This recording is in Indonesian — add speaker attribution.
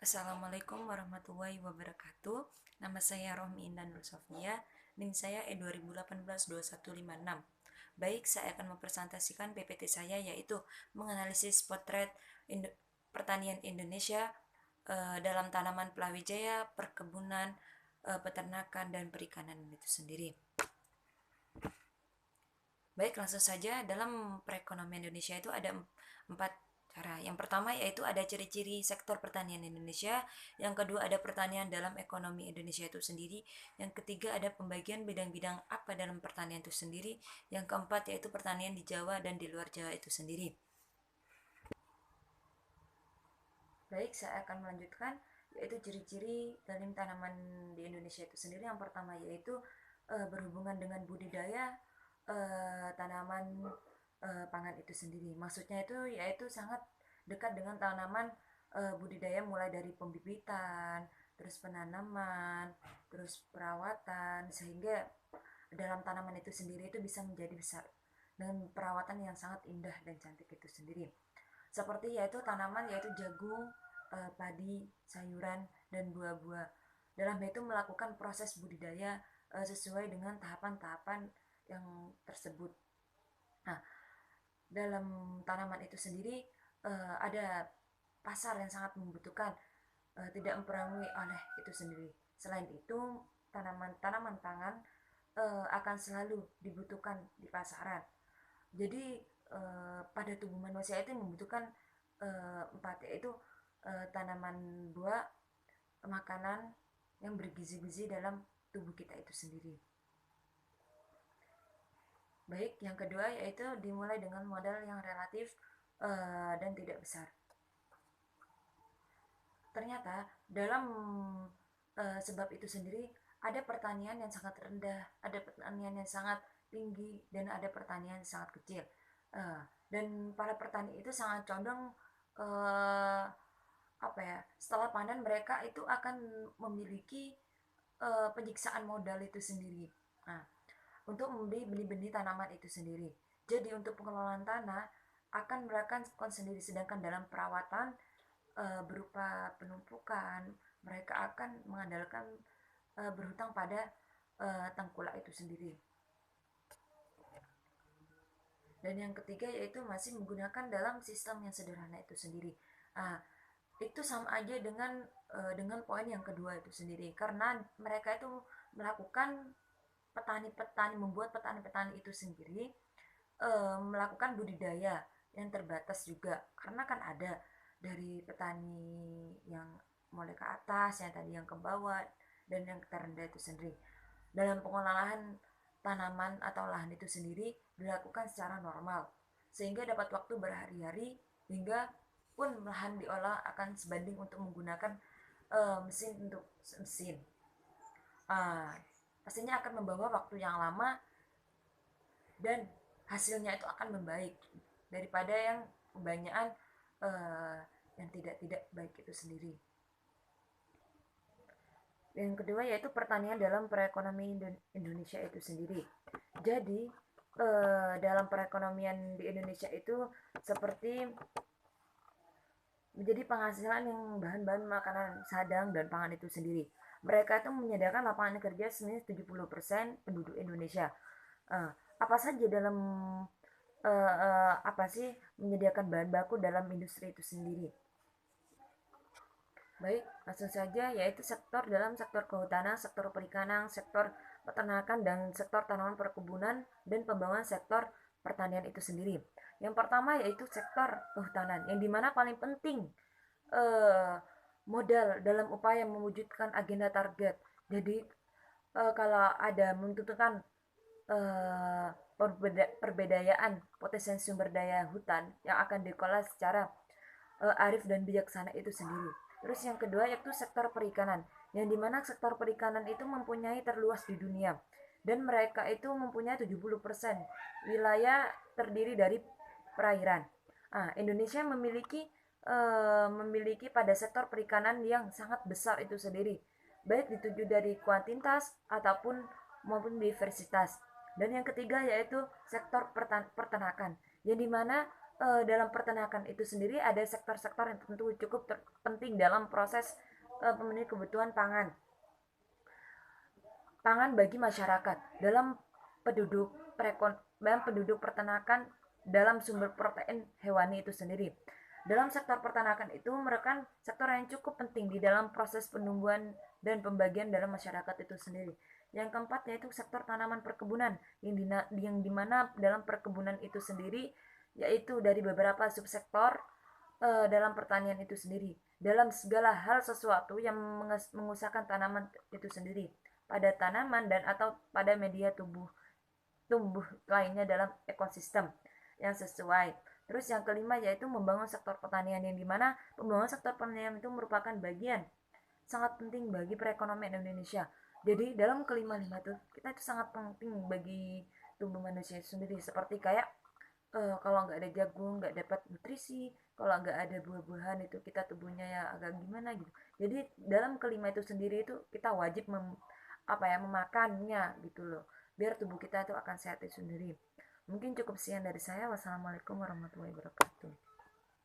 Speaker 1: Assalamualaikum warahmatullahi wabarakatuh. Nama saya Rohmi Indah Nur Sofia. NIM saya E2018-2156. Baik, saya akan mempresentasikan PPT saya yaitu menganalisis potret pertanian Indonesia dalam tanaman pelawijaya, perkebunan, peternakan, dan perikanan itu sendiri. Baik, langsung saja. Dalam perekonomian Indonesia itu ada empat cara. Yang pertama yaitu ada ciri-ciri sektor pertanian Indonesia. Yang kedua ada pertanian dalam ekonomi Indonesia itu sendiri. Yang ketiga ada pembagian bidang-bidang apa dalam pertanian itu sendiri. Yang keempat yaitu pertanian di Jawa dan di luar Jawa itu sendiri. Baik, saya akan melanjutkan yaitu ciri-ciri dalam tanaman di Indonesia itu sendiri. Yang pertama yaitu berhubungan dengan budidaya tanaman pangan itu sendiri. Maksudnya itu yaitu sangat dekat dengan tanaman budidaya mulai dari pembibitan, terus penanaman, terus perawatan sehingga dalam tanaman itu sendiri itu bisa menjadi besar dengan perawatan yang sangat indah dan cantik itu sendiri. Seperti yaitu tanaman yaitu jagung, padi, sayuran dan buah-buah. Dalam itu melakukan proses budidaya sesuai dengan tahapan-tahapan yang tersebut. Nah, dalam tanaman itu sendiri ada pasar yang sangat membutuhkan, tidak mempengaruhi oleh itu sendiri. Selain itu, tanaman-tanaman pangan akan selalu dibutuhkan di pasaran. Jadi pada tubuh manusia itu membutuhkan empat, yaitu tanaman buah, makanan yang bergizi-gizi dalam tubuh kita itu sendiri. Baik, yang kedua yaitu dimulai dengan modal yang relatif dan tidak besar. Ternyata dalam sebab itu sendiri ada pertanian yang sangat rendah, ada pertanian yang sangat tinggi, dan ada pertanian yang sangat kecil. Dan para petani itu sangat condong setelah panen mereka itu akan memiliki penyiksaan modal itu sendiri. Nah, untuk membeli benih-benih tanaman itu sendiri. Jadi untuk pengelolaan tanah akan melakukan sendiri, sedangkan dalam perawatan berupa penumpukan mereka akan mengandalkan berhutang pada tengkulak itu sendiri. Dan yang ketiga yaitu masih menggunakan dalam sistem yang sederhana itu sendiri. Nah, itu sama aja dengan poin yang kedua itu sendiri, karena mereka itu melakukan membuat petani-petani itu sendiri melakukan budidaya yang terbatas juga, karena kan ada dari petani yang mulai ke atas, yang tadi yang ke bawah, dan yang terendah itu sendiri. Dalam pengolahan tanaman atau lahan itu sendiri dilakukan secara normal, sehingga dapat waktu berhari-hari hingga pun lahan diolah akan sebanding untuk menggunakan mesin untuk mesin. Pastinya akan membawa waktu yang lama dan hasilnya itu akan membaik daripada yang kebanyakan yang tidak baik itu sendiri. Yang kedua yaitu pertanian dalam perekonomian Indonesia itu sendiri. Jadi dalam perekonomian di Indonesia itu seperti menjadi penghasilan yang bahan-bahan makanan sadang dan pangan itu sendiri. Mereka itu menyediakan lapangan kerja senilai 70% penduduk Indonesia. Apa saja dalam apa sih menyediakan bahan baku dalam industri itu sendiri? Baik, langsung saja yaitu dalam sektor kehutanan, sektor perikanan, sektor peternakan, dan sektor tanaman perkebunan dan pembangunan sektor pertanian itu sendiri. Yang pertama yaitu sektor kehutanan, yang dimana paling penting modal dalam upaya mewujudkan agenda target. Jadi kalau ada menentukan perbedaan potensi sumber daya hutan yang akan dikelola secara arif dan bijaksana itu sendiri. Terus yang kedua yaitu sektor perikanan, yang dimana sektor perikanan itu mempunyai terluas di dunia, dan mereka itu mempunyai 70% wilayah terdiri dari perairan. Indonesia memiliki pada sektor perikanan yang sangat besar itu sendiri, baik dituju dari kuantitas ataupun maupun diversitas. Dan yang ketiga yaitu sektor peternakan, yang dimana dalam peternakan itu sendiri ada sektor-sektor yang tentu cukup penting dalam proses pemenuhan kebutuhan pangan bagi masyarakat dalam penduduk dalam penduduk peternakan dalam sumber protein hewani itu sendiri. Dalam sektor peternakan itu merupakan sektor yang cukup penting di dalam proses penumbuhan dan pembagian dalam masyarakat itu sendiri. Yang keempat yaitu sektor tanaman perkebunan yang dimana dalam perkebunan itu sendiri yaitu dari beberapa subsektor dalam pertanian itu sendiri dalam segala hal sesuatu yang mengusahakan tanaman itu sendiri pada tanaman dan atau pada media tumbuh lainnya dalam ekosistem yang sesuai. Terus yang kelima yaitu membangun sektor pertanian yang dimana pembangunan sektor pertanian itu merupakan bagian sangat penting bagi perekonomian Indonesia. Jadi dalam kelima-lima itu kita itu sangat penting bagi tubuh manusia sendiri seperti kayak kalau nggak ada jagung nggak dapat nutrisi, kalau nggak ada buah-buahan itu kita tubuhnya ya agak gimana gitu. Jadi dalam kelima itu sendiri itu kita wajib memakannya gitu loh biar tubuh kita itu akan sehat itu sendiri. Mungkin cukup sekian dari saya. Wassalamualaikum warahmatullahi wabarakatuh.